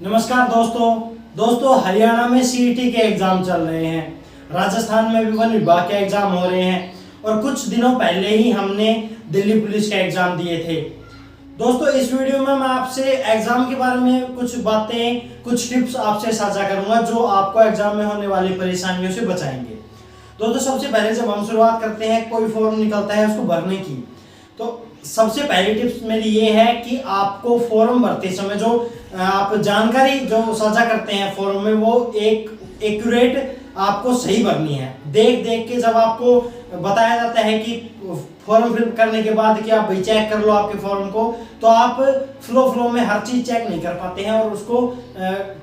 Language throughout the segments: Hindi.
नमस्कार दोस्तों हरियाणा में सीईटी के एग्जाम चल रहे हैं। राजस्थान में भी वन विभाग के एग्जाम हो रहे हैं और कुछ दिनों पहले ही हमने दिल्ली पुलिस के एग्जाम दिए थे। दोस्तों इस वीडियो में मैं आपसे एग्जाम के बारे में कुछ बातें, कुछ टिप्स आपसे साझा करूंगा जो आपको एग्जाम में होने वाली परेशानियों से बचाएंगे। दोस्तों सबसे पहले जब हम शुरुआत करते हैं, कोई फॉर्म निकलता है उसको भरने की, तो सबसे पहली टिप्स मेरी ये है कि आपको फॉर्म भरते समय जो आप जानकारी जो साझा करते हैं फॉर्म में, वो एक एक्यूरेट आपको सही भरनी है। देख के जब आपको बताया जाता है कि फॉर्म फिल करने के बाद कि आप भाई चेक कर लो आपके फॉर्म को, तो आप फ्लो में हर चीज चेक नहीं कर पाते हैं और उसको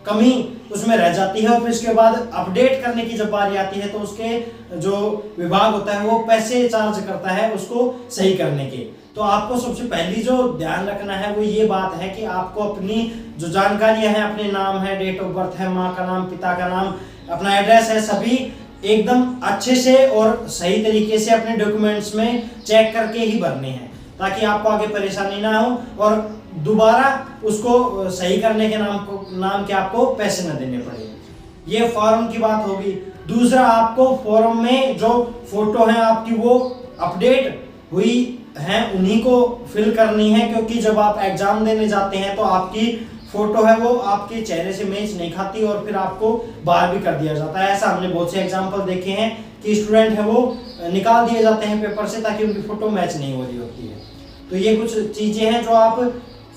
कमी उसमें रह जाती है। और फिर इसके बाद अपडेट करने की जब बारी आती है तो उसके जो विभाग होता है वो पैसे चार्ज करता है उसको सही करने के। तो आपको सबसे पहली जो ध्यान रखना है वो ये बात है कि आपको अपनी जो जानकारियां हैं, अपने नाम है, डेट ऑफ बर्थ है, माँ का नाम, पिता का नाम, अपना एड्रेस है, सभी एकदम अच्छे से और सही तरीके से अपने डॉक्यूमेंट्स में चेक करके ही भरने हैं, ताकि आपको आगे परेशानी ना हो और दोबारा उसको सही करने के नाम के आपको पैसे न देने पड़े। ये फॉर्म की बात होगी। दूसरा, आपको फॉर्म में जो फोटो है आपकी वो अपडेट हुई हैं उन्हीं को फिल करनी है, क्योंकि जब आप एग्जाम देने जाते हैं तो आपकी फोटो है वो आपके चेहरे से मैच नहीं खाती और फिर आपको बाहर भी कर दिया जाता है। ऐसा हमने बहुत से एग्जाम्पल देखे हैं कि स्टूडेंट है वो निकाल दिए जाते हैं पेपर से ताकि उनकी फोटो मैच नहीं हो रही होती है। तो ये कुछ चीजें हैं जो आप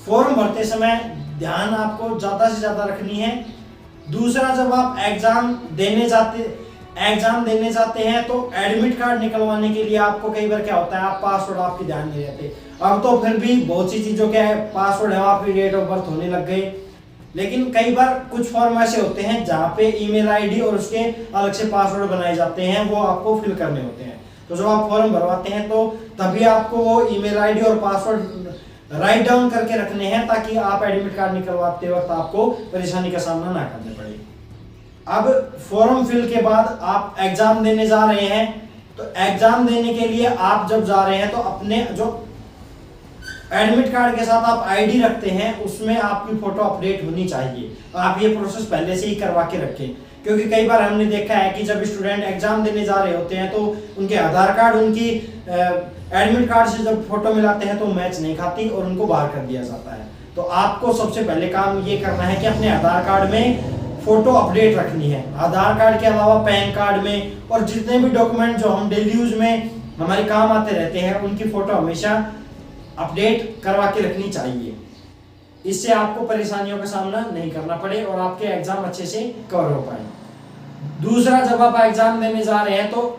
फॉर्म भरते समय ध्यान आपको ज्यादा से ज्यादा रखनी है। दूसरा, जब आप एग्जाम देने जाते हैं तो एडमिट कार्ड निकलवाने के लिए आपको कई बार क्या होता है, आप पासवर्ड आपकी ध्यान नहीं रहते। अब तो फिर भी बहुत सी चीजों के पासवर्ड है आपकी डेट ऑफ बर्थ होने लग गए, लेकिन कई बार कुछ फॉर्म ऐसे होते हैं जहाँ पे ईमेल आईडी और उसके अलग से पासवर्ड बनाए जाते हैं, वो आपको फिल करने होते हैं। तो जब आप फॉर्म भरवाते हैं तो तभी आपको वो ईमेल आईडी और पासवर्ड राइट डाउन करके रखने हैं, ताकि आप एडमिट कार्ड निकलवाते वक्त आपको परेशानी का सामना ना करना पड़े। अब फॉर्म फिल के बाद आप एग्जाम देने जा रहे हैं, तो एग्जाम देने के लिए आप जब जा रहे हैं तो अपने जो एडमिट कार्ड के साथ आप आईडी रखते हैं उसमें आपकी फोटो अपडेट होनी चाहिए। आप ये प्रोसेस पहले से ही करवा के रखें, क्योंकि कई बार हमने देखा है कि जब स्टूडेंट एग्जाम देने जा रहे होते हैं तो उनके आधार कार्ड उनकी एडमिट कार्ड से जब फोटो मिलाते हैं तो मैच नहीं खाती और उनको बाहर कर दिया जाता है। तो आपको सबसे पहले काम ये करना है कि अपने आधार कार्ड में फोटो अपडेट रखनी है। आधार कार्ड के अलावा पैन कार्ड में और जितने भी डॉक्यूमेंट जो हम डेली यूज में हमारे काम आते रहते हैं उनकी फोटो हमेशा अपडेट करवा के रखनी चाहिए। इससे आपको परेशानियों का सामना नहीं करना पड़े और आपके एग्जाम अच्छे से कवर हो पाए। दूसरा, जब आप एग्जाम देने जा रहे हैं तो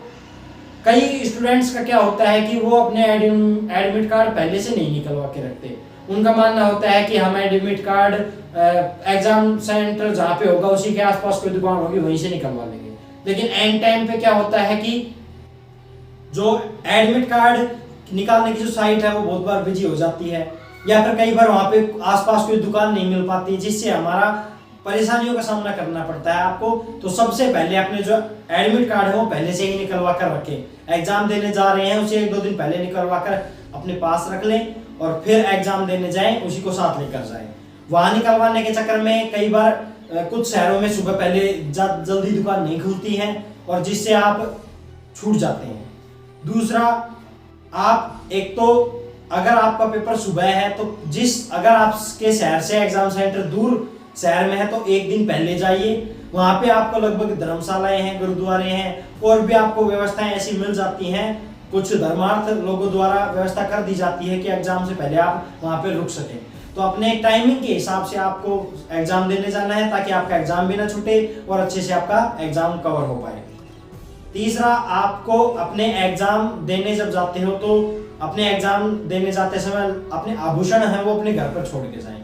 कई स्टूडेंट्स का क्या होता है कि वो अपने एडमिट कार्ड पहले से नहीं निकलवा के रखते। उनका मानना होता है कि हम एडमिट कार्ड एग्जाम सेंटर जहाँ पे होगा उसी के आसपास कोई दुकान होगी वहीं से निकलवा लेंगे। लेकिन एंड टाइम पे क्या होता है कि जो एडमिट कार्ड निकालने की जो साइट है वो बहुत बार बिजी हो जाती है, या फिर कई बार वहाँ पे आसपास कोई दुकान नहीं मिल पाती, जिससे हमारा परेशानियों का सामना करना पड़ता है आपको। तो सबसे पहले अपने जो एडमिट कार्ड है वो पहले से ही निकलवा कर रखें। एग्जाम देने जा रहे हैं उसे 1-2 दिन पहले निकलवा कर अपने पास रख लें और फिर एग्जाम देने जाएं उसी को साथ लेकर जाएं। वहां निकलवाने के चक्कर में कई बार कुछ शहरों में सुबह पहले जल्दी दुकान नहीं खुलती है और जिससे आप छूट जाते हैं। दूसरा, आप एक तो अगर आपका पेपर सुबह है तो अगर आपके शहर से एग्जाम सेंटर दूर शहर में है तो 1 दिन पहले जाइए। वहां पे आपको लगभग धर्मशालाएं हैं, गुरुद्वारे हैं और भी आपको व्यवस्थाएं ऐसी मिल जाती हैं। कुछ धर्मार्थ लोगों द्वारा व्यवस्था कर दी जाती है कि एग्जाम से पहले आप वहां पे रुक सकें। तो अपने टाइमिंग के हिसाब से आपको एग्जाम देने जाना है ताकि आपका एग्जाम भी ना छूटे और अच्छे से आपका एग्जाम कवर हो पाए। तीसरा, आपको अपने एग्जाम देने जब जाते हो तो अपने एग्जाम देने जाते समय अपने आभूषण है वो अपने घर पर छोड़ के जाएं।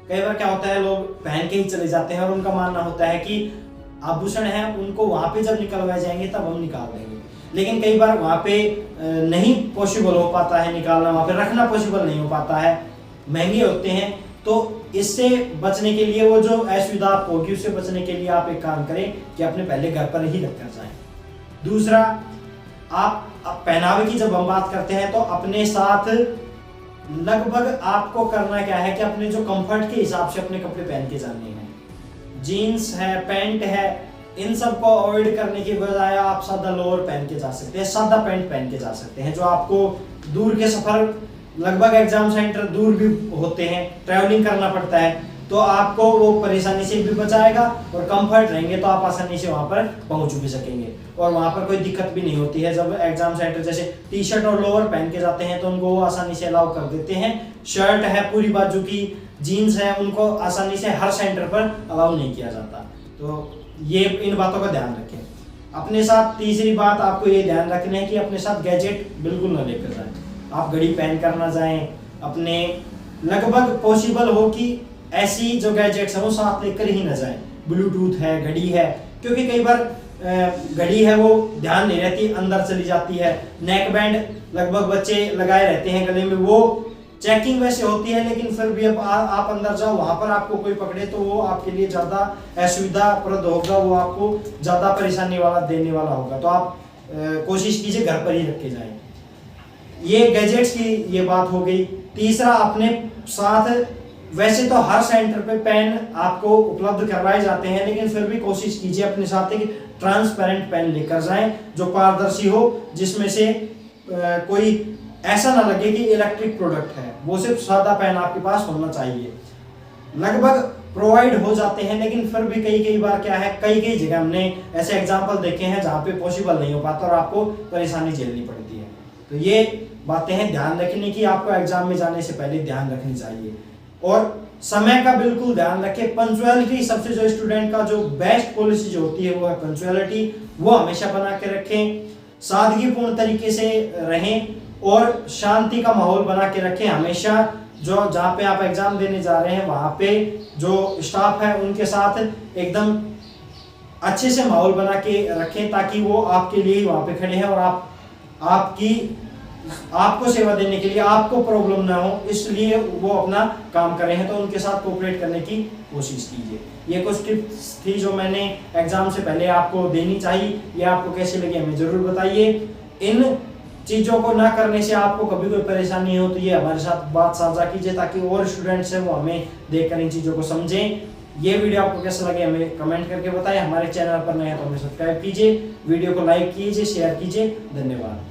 कई बार क्या होता है, लोग पहन के ही चले जाते हैं और उनका मानना होता है कि आभूषण है उनको वहां पे जब निकलवाए जाएंगे तब हम निकाल देंगे। लेकिन कई बार वहां पे नहीं पॉसिबल हो पाता है निकालना, वहां पे रखना पॉसिबल नहीं हो पाता है, महंगे होते हैं। तो इससे बचने के लिए, वो जो असुविधा आपको होगी उससे बचने के लिए आप एक काम करें कि अपने पहले घर पर ही रखकर जाएं। दूसरा, आप पहनावे की जब हम बात करते हैं तो अपने साथ लगभग आपको करना क्या है कि अपने जो कंफर्ट के हिसाब से अपने कपड़े पहन के जाने हैं। जीन्स है, पैंट है, इन सब को अवॉइड करने की बजाय आप सादा लोअर पहन के जा सकते हैं, सादा पैंट पहन के जा सकते हैं, जो आपको दूर के सफर, लगभग एग्जाम सेंटर दूर भी होते हैं, ट्रैवलिंग करना पड़ता है, तो आपको वो परेशानी से भी बचाएगा और कंफर्ट रहेंगे तो आप आसानी से वहां पर पहुंच भी सकेंगे और वहां पर कोई दिक्कत भी नहीं होती है। जब एग्जाम सेंटर जैसे टी शर्ट और लोअर पहन के जाते हैं तो उनको वो आसानी से अलाउ कर देते हैं। शर्ट है पूरी बाजू की, जीन्स है, उनको आसानी से हर सेंटर पर अलाउ नहीं किया जाता। तो ये इन बातों का ध्यान रखें। अपने साथ तीसरी बात आपको ये ध्यान रखना है कि अपने साथ गैजेट बिल्कुल ना लेकर जाएं। आप घड़ी पहन कर ना जाएं, अपने लगभग पॉसिबल हो कि ऐसी जो गैजेट्स है वो साथ लेकर ही ना जाएं। ब्लूटूथ है, घड़ी है, क्योंकि कई बार घड़ी है वो ध्यान नहीं रहती, अंदर चली जाती है। नेक बैंड लगभग बच्चे लगाए रहते हैं गले में, वो चेकिंग वैसे होती है लेकिन फिर भी अब आप अंदर जाओ, वहां पर आपको कोई पकड़े तो वो आपके लिए ज्यादा असुविधाप्रद होगा, वो आपको ज्यादा परेशानी वाला देने वाला होगा। तो आप कोशिश कीजिए घर पर ही रख के जाएं। ये गैजेट्स की ये बात हो गई। तीसरा, अपने साथ वैसे तो हर सेंटर पे पेन आपको उपलब्ध करवाए जाते हैं, लेकिन फिर भी कोशिश कीजिए अपने साथ एक ट्रांसपेरेंट पेन लेकर जाएं जो पारदर्शी हो, जिसमें से कोई ऐसा ना लगे कि इलेक्ट्रिक प्रोडक्ट है। वो सिर्फ सादा पेन आपके पास होना चाहिए। लगभग प्रोवाइड हो जाते हैं, लेकिन फिर भी कई बार क्या है, कई जगह हमने ऐसे एग्जाम्पल देखे हैं जहाँ पे पॉसिबल नहीं हो पाता और आपको परेशानी झेलनी पड़ती है। तो ये बातें हैं ध्यान रखने की, आपको एग्जाम में जाने से पहले ध्यान रखनी चाहिए। और समय का बिल्कुल ध्यान रखें। पंक्चुअलिटी सबसे जो स्टूडेंट का जो बेस्ट पॉलिसी जो होती है वो है पंक्चुअलिटी, वो हमेशा बना के रखें। सादगीपूर्ण तरीके से रहें और शांति का माहौल बना के रखें हमेशा। जो जहाँ पे आप एग्जाम देने जा रहे हैं वहाँ पे जो स्टाफ है उनके साथ एकदम अच्छे से माहौल बना के रखें, ताकि वो आपके लिए वहाँ पे खड़े हैं और आपको सेवा देने के लिए, आपको प्रॉब्लम ना हो इसलिए वो अपना काम कर रहे हैं। तो उनके साथ कोऑपरेट करने की कोशिश कीजिए। ये कुछ टिप्स थी जो मैंने एग्जाम से पहले आपको देनी चाहिए। ये आपको कैसे लगे हमें जरूर बताइए। इन चीजों को ना करने से आपको कभी कोई परेशानी हो तो ये हमारे साथ बात साझा कीजिए, ताकि और स्टूडेंट्स हैं वो हमें देखकर इन चीजों को समझें। ये वीडियो आपको कैसा लगे हमें कमेंट करके बताएं। हमारे चैनल पर नए हैं तो हमें सब्सक्राइब कीजिए, वीडियो को लाइक कीजिए, शेयर कीजिए। धन्यवाद।